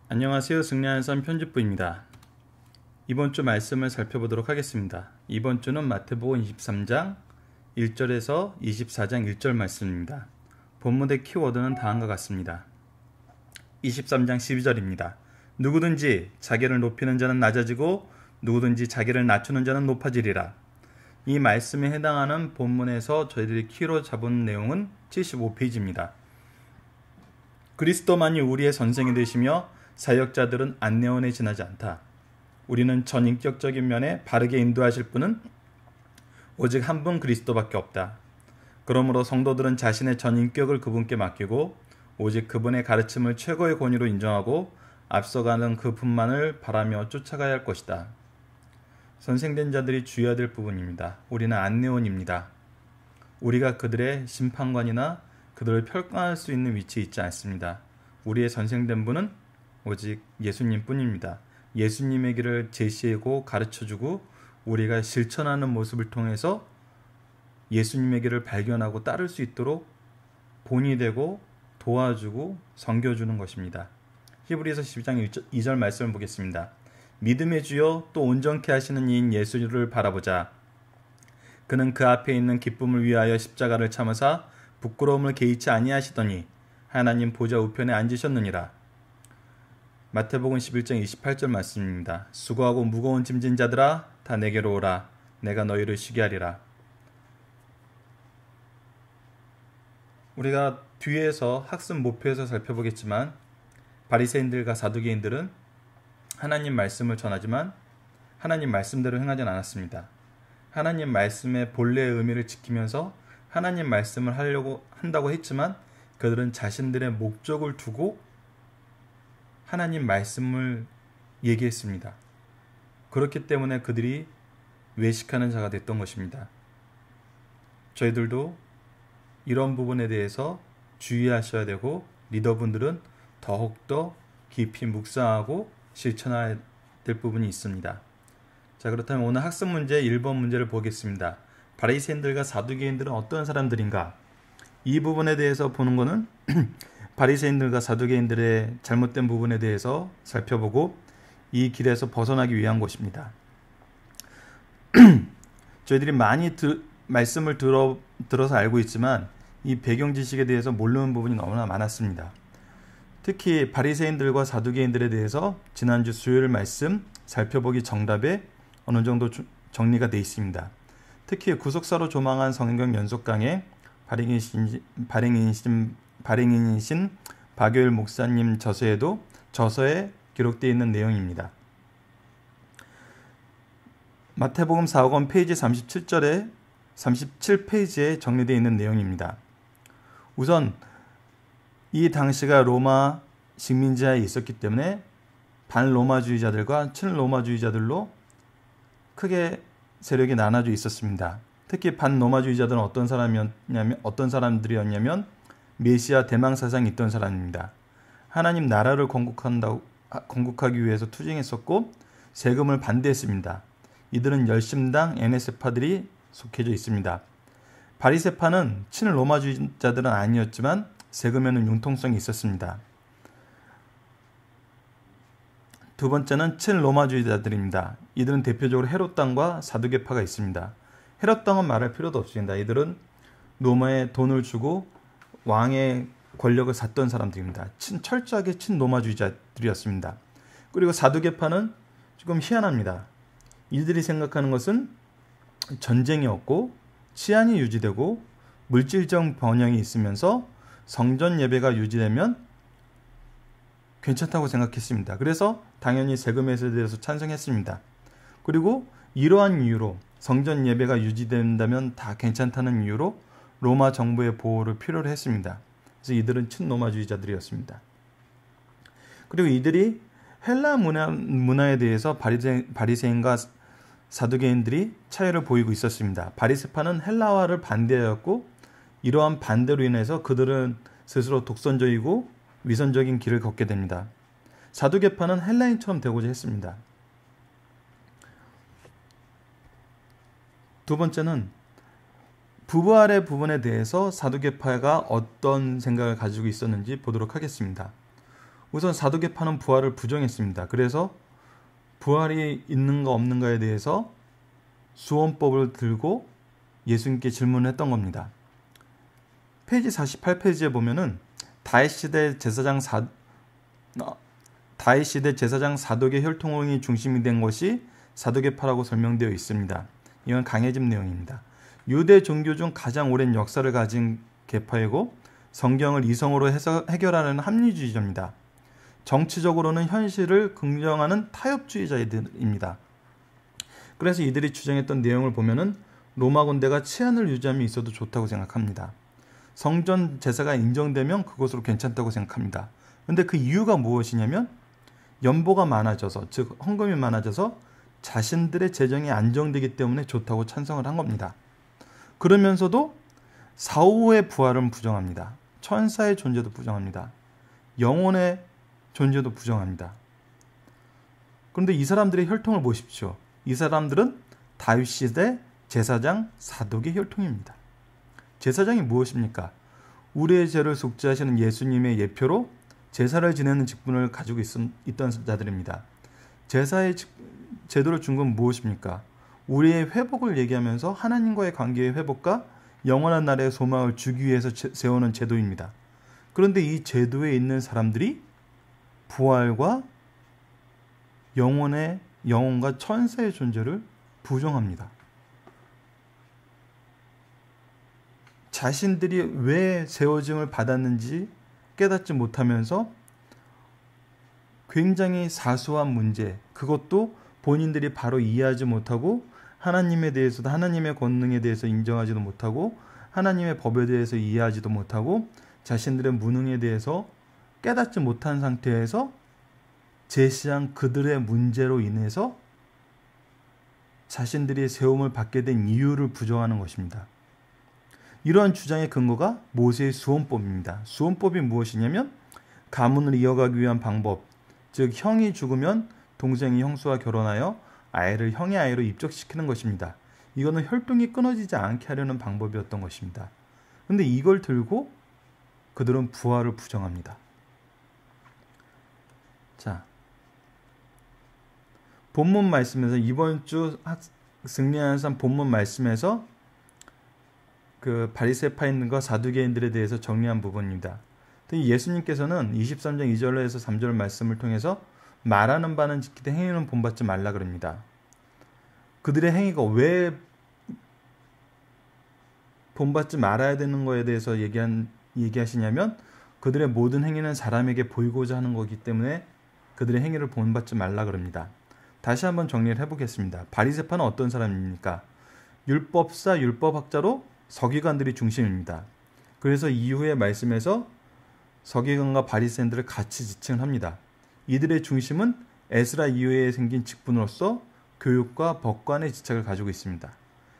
안녕하세요. 승리하는 삶 편집부입니다. 이번 주 말씀을 살펴보도록 하겠습니다. 이번 주는 마태복음 23장 1절에서 24장 1절 말씀입니다. 본문의 키워드는 다음과 같습니다. 23장 12절입니다. 누구든지 자기를 높이는 자는 낮아지고 누구든지 자기를 낮추는 자는 높아지리라. 이 말씀에 해당하는 본문에서 저희들이 키로 잡은 내용은 75페이지입니다. 그리스도만이 우리의 선생이 되시며 사역자들은 안내원에 지나지 않다. 우리는 전인격적인 면에 바르게 인도하실 분은 오직 한 분 그리스도밖에 없다. 그러므로 성도들은 자신의 전인격을 그분께 맡기고 오직 그분의 가르침을 최고의 권위로 인정하고 앞서가는 그분만을 바라며 쫓아가야 할 것이다. 선생된 자들이 주의해야 될 부분입니다. 우리는 안내원입니다. 우리가 그들의 심판관이나 그들을 평가할 수 있는 위치에 있지 않습니다. 우리의 선생된 분은 오직 예수님 뿐입니다. 예수님의 길을 제시하고 가르쳐주고 우리가 실천하는 모습을 통해서 예수님의 길을 발견하고 따를 수 있도록 본이 되고 도와주고 섬겨주는 것입니다. 히브리서 12장 2절 말씀을 보겠습니다. 믿음의 주여 또 온전케 하시는 이인 예수를 바라보자. 그는 그 앞에 있는 기쁨을 위하여 십자가를 참으사 부끄러움을 개의치 아니하시더니 하나님 보좌 우편에 앉으셨느니라. 마태복음 11장 28절 말씀입니다. 수고하고 무거운 짐진 자들아 다 내게로 오라. 내가 너희를 쉬게 하리라. 우리가 뒤에서 학습 목표에서 살펴보겠지만 바리새인들과 사두개인들은 하나님 말씀을 전하지만 하나님 말씀대로 행하진 않았습니다. 하나님 말씀의 본래의 의미를 지키면서 하나님 말씀을 하려고 한다고 했지만 그들은 자신들의 목적을 두고 하나님 말씀을 얘기했습니다. 그렇기 때문에 그들이 외식하는 자가 됐던 것입니다. 저희들도 이런 부분에 대해서 주의하셔야 되고 리더분들은 더욱더 깊이 묵상하고 실천해야 될 부분이 있습니다. 자, 그렇다면 오늘 학습 문제 1번 문제를 보겠습니다. 바리새인들과 사두개인들은 어떤 사람들인가? 이 부분에 대해서 보는 것은 바리새인들과 사두개인들의 잘못된 부분에 대해서 살펴보고 이 길에서 벗어나기 위한 것입니다. 저희들이 많이 말씀을 들어서 알고 있지만 이 배경 지식에 대해서 모르는 부분이 너무나 많았습니다. 특히 바리새인들과 사두개인들에 대해서 지난주 수요일 말씀 살펴보기 정답에 어느 정도 정리가 되어 있습니다. 특히 구속사로 조망한 성경 연속 강의 발행인이신 박효일 목사님 저서에 기록되어 있는 내용입니다. 마태복음 4권 페이지 37페이지에 정리되어 있는 내용입니다. 우선 이 당시가 로마 식민지하에 있었기 때문에 반로마주의자들과 친로마주의자들로 크게 세력이 나눠져 있었습니다. 특히 반로마주의자들은 어떤 사람들이었냐면 메시아 대망 사상이 있던 사람입니다. 하나님 나라를 건국하기 위해서 투쟁했었고 세금을 반대했습니다. 이들은 열심당 NS파들이 속해져 있습니다. 바리새파는 친로마주의자들은 아니었지만 세금에는 융통성이 있었습니다. 두 번째는 친로마주의자들입니다. 이들은 대표적으로 헤롯당과 사두개파가 있습니다. 헤롯당은 말할 필요도 없습니다. 이들은 로마에 돈을 주고 왕의 권력을 샀던 사람들입니다. 철저하게 친로마주의자들이었습니다. 그리고 사두개파는 조금 희한합니다. 이들이 생각하는 것은 전쟁이 없고 치안이 유지되고 물질적 번영이 있으면서 성전 예배가 유지되면 괜찮다고 생각했습니다. 그래서 당연히 세금에 대해서 찬성했습니다. 그리고 이러한 이유로 성전 예배가 유지된다면 다 괜찮다는 이유로 로마 정부의 보호를 필요로 했습니다. 그래서 이들은 친로마주의자들이었습니다. 그리고 이들이 헬라 문화에 대해서 바리새인과 사두개인들이 차이를 보이고 있었습니다. 바리새파는 헬라화를 반대하였고 이러한 반대로 인해서 그들은 스스로 독선적이고 위선적인 길을 걷게 됩니다. 사두개파는 헬라인처럼 되고자 했습니다. 두 번째는 부부아래 부분에 대해서 사두개파가 어떤 생각을 가지고 있었는지 보도록 하겠습니다. 우선 사두개파는 부활을 부정했습니다. 그래서 부활이 있는가 없는가에 대해서 수원법을 들고 예수님께 질문을 했던 겁니다. 페이지 48페이지에 보면은 다윗 시대 제사장 사독의 혈통이 중심이 된 것이 사두개파라고 설명되어 있습니다. 이건 강해집 내용입니다. 유대 종교 중 가장 오랜 역사를 가진 계파이고 성경을 이성으로 해결하는 합리주의자입니다. 정치적으로는 현실을 긍정하는 타협주의자들입니다. 그래서 이들이 주장했던 내용을 보면은 로마 군대가 치안을 유지하면 있어도 좋다고 생각합니다. 성전 제사가 인정되면 그것으로 괜찮다고 생각합니다. 그런데 그 이유가 무엇이냐면 연보가 많아져서, 즉 헌금이 많아져서 자신들의 재정이 안정되기 때문에 좋다고 찬성을 한 겁니다. 그러면서도 사후의 부활은 부정합니다. 천사의 존재도 부정합니다. 영혼의 존재도 부정합니다. 그런데 이 사람들의 혈통을 보십시오. 이 사람들은 다윗 시대 제사장 사독의 혈통입니다. 제사장이 무엇입니까? 우리의 죄를 속죄하시는 예수님의 예표로 제사를 지내는 직분을 가지고 있던 자들입니다. 제사의 제도를 준 건 무엇입니까? 우리의 회복을 얘기하면서 하나님과의 관계의 회복과 영원한 날의 소망을 주기 위해서 세우는 제도입니다. 그런데 이 제도에 있는 사람들이 부활과 영혼과 천사의 존재를 부정합니다. 자신들이 왜 세워짐을 받았는지 깨닫지 못하면서 굉장히 사소한 문제, 그것도 본인들이 바로 이해하지 못하고 하나님에 대해서도 하나님의 권능에 대해서 인정하지도 못하고 하나님의 법에 대해서 이해하지도 못하고 자신들의 무능에 대해서 깨닫지 못한 상태에서 제시한 그들의 문제로 인해서 자신들이 세움을 받게 된 이유를 부정하는 것입니다. 이러한 주장의 근거가 모세의 수원법입니다. 수원법이 무엇이냐면 가문을 이어가기 위한 방법, 즉 형이 죽으면 동생이 형수와 결혼하여 아이를 형의 아이로 입적시키는 것입니다. 이거는 혈통이 끊어지지 않게 하려는 방법이었던 것입니다. 그런데 이걸 들고 그들은 부활을 부정합니다. 자, 본문 말씀에서 이번 주 승리하는 삶 본문 말씀에서 그 바리새파인과 사두개인들에 대해서 정리한 부분입니다. 예수님께서는 23장 2절에서 3절 말씀을 통해서 말하는 바는 지키되 행위는 본받지 말라 그럽니다. 그들의 행위가 왜 본받지 말아야 되는 거에 대해서 얘기하시냐면 그들의 모든 행위는 사람에게 보이고자 하는 거기 때문에 그들의 행위를 본받지 말라 그럽니다. 다시 한번 정리를 해보겠습니다. 바리새파는 어떤 사람입니까? 율법사, 율법학자로 서기관들이 중심입니다. 그래서 이후의 말씀에서 서기관과 바리새인들을 같이 지칭을 합니다. 이들의 중심은 에스라 이후에 생긴 직분으로서 교육과 법관의 지착을 가지고 있습니다.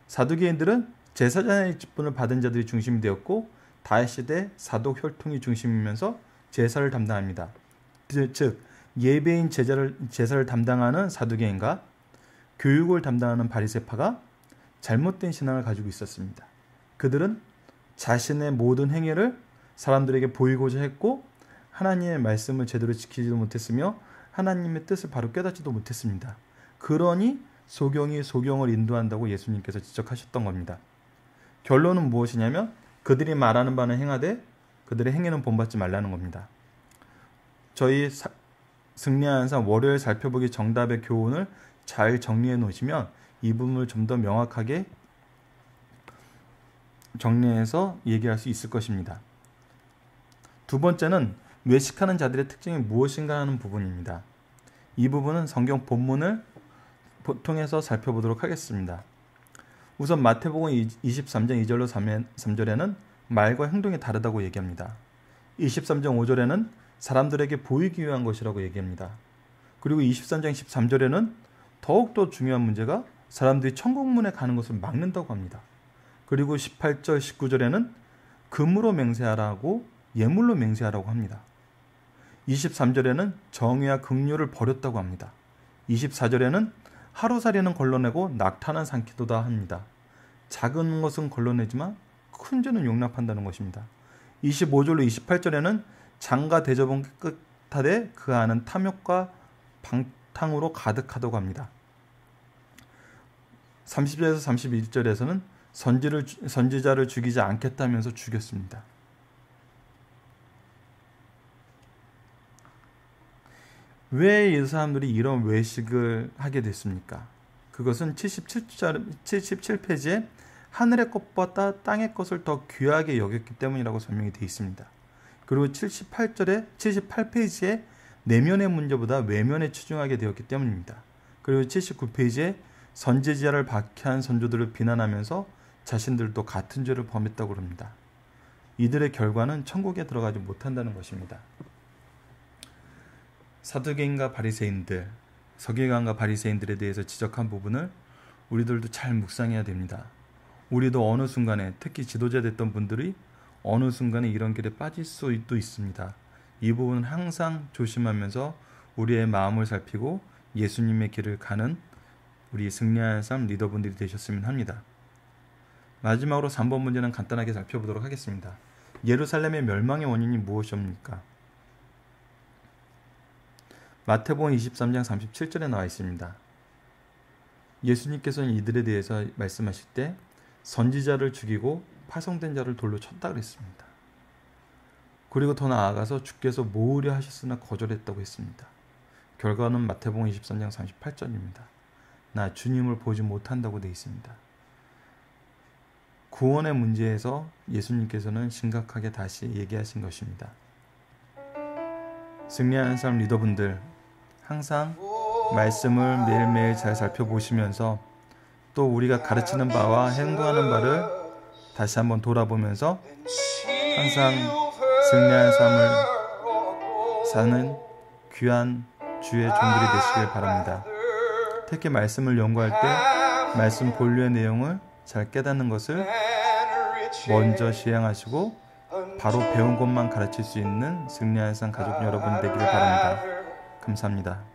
사두개인들은 제사장의 직분을 받은 자들이 중심이 되었고 다윗 시대 사독 혈통이 중심이면서 제사를 담당합니다. 즉 예배인 제사를 담당하는 사두개인과 교육을 담당하는 바리새파가 잘못된 신앙을 가지고 있었습니다. 그들은 자신의 모든 행위를 사람들에게 보이고자 했고 하나님의 말씀을 제대로 지키지도 못했으며 하나님의 뜻을 바로 깨닫지도 못했습니다. 그러니 소경이 소경을 인도한다고 예수님께서 지적하셨던 겁니다. 결론은 무엇이냐면 그들이 말하는 바는 행하되 그들의 행위는 본받지 말라는 겁니다. 저희 승리하는 삶 월요일 살펴보기 정답의 교훈을 잘 정리해 놓으시면 이 부분을 좀 더 명확하게 정리해서 얘기할 수 있을 것입니다. 두 번째는 외식하는 자들의 특징이 무엇인가 하는 부분입니다. 이 부분은 성경 본문을 통해서 살펴보도록 하겠습니다. 우선 마태복음 23장 2절로 3절에는 말과 행동이 다르다고 얘기합니다. 23장 5절에는 사람들에게 보이기 위한 것이라고 얘기합니다. 그리고 23장 13절에는 더욱더 중요한 문제가 사람들이 천국문에 가는 것을 막는다고 합니다. 그리고 18절 19절에는 금으로 맹세하라고 예물로 맹세하라고 합니다. 23절에는 정의와 긍휼을 버렸다고 합니다. 24절에는 하루살이는 걸러내고 낙타는 삼키도다 합니다. 작은 것은 걸러내지만 큰 죄는 용납한다는 것입니다. 25절로 28절에는 장과 대접은 타되 그 안은 탐욕과 방탕으로 가득하다고 합니다. 30절에서 31절에서는 선지자를 죽이지 않겠다면서 죽였습니다. 왜 이 사람들이 이런 외식을 하게 됐습니까? 그것은 77페이지에 하늘의 것보다 땅의 것을 더 귀하게 여겼기 때문이라고 설명이 되어 있습니다. 그리고 78페이지에 내면의 문제보다 외면에 치중하게 되었기 때문입니다. 그리고 79페이지에 선지자를 박해한 선조들을 비난하면서 자신들도 같은 죄를 범했다고 합니다. 이들의 결과는 천국에 들어가지 못한다는 것입니다. 사두개인과 바리새인들, 서기관과 바리새인들에 대해서 지적한 부분을 우리들도 잘 묵상해야 됩니다. 우리도 어느 순간에, 특히 지도자 됐던 분들이 어느 순간에 이런 길에 빠질 수도 있습니다. 이 부분은 항상 조심하면서 우리의 마음을 살피고 예수님의 길을 가는 우리 승리하는 삶 리더분들이 되셨으면 합니다. 마지막으로 3번 문제는 간단하게 살펴보도록 하겠습니다. 예루살렘의 멸망의 원인이 무엇입니까? 마태복음 23장 37절에 나와 있습니다. 예수님께서는 이들에 대해서 말씀하실 때 선지자를 죽이고 파송된 자를 돌로 쳤다 그랬습니다. 그리고 더 나아가서 주께서 모으려 하셨으나 거절했다고 했습니다. 결과는 마태복음 23장 38절입니다. 나 주님을 보지 못한다고 되어 있습니다. 구원의 문제에서 예수님께서는 심각하게 다시 얘기하신 것입니다. 승리하는 삶 리더분들, 항상 말씀을 매일매일 잘 살펴보시면서 또 우리가 가르치는 바와 행동하는 바를 다시 한번 돌아보면서 항상 승리하는 삶을 사는 귀한 주의 종들이 되시길 바랍니다. 특히 말씀을 연구할 때 말씀 본류의 내용을 잘 깨닫는 것을 먼저 시행하시고 바로 배운 것만 가르칠 수 있는 승리하는 삶 가족 여러분 되기를 바랍니다. 감사합니다.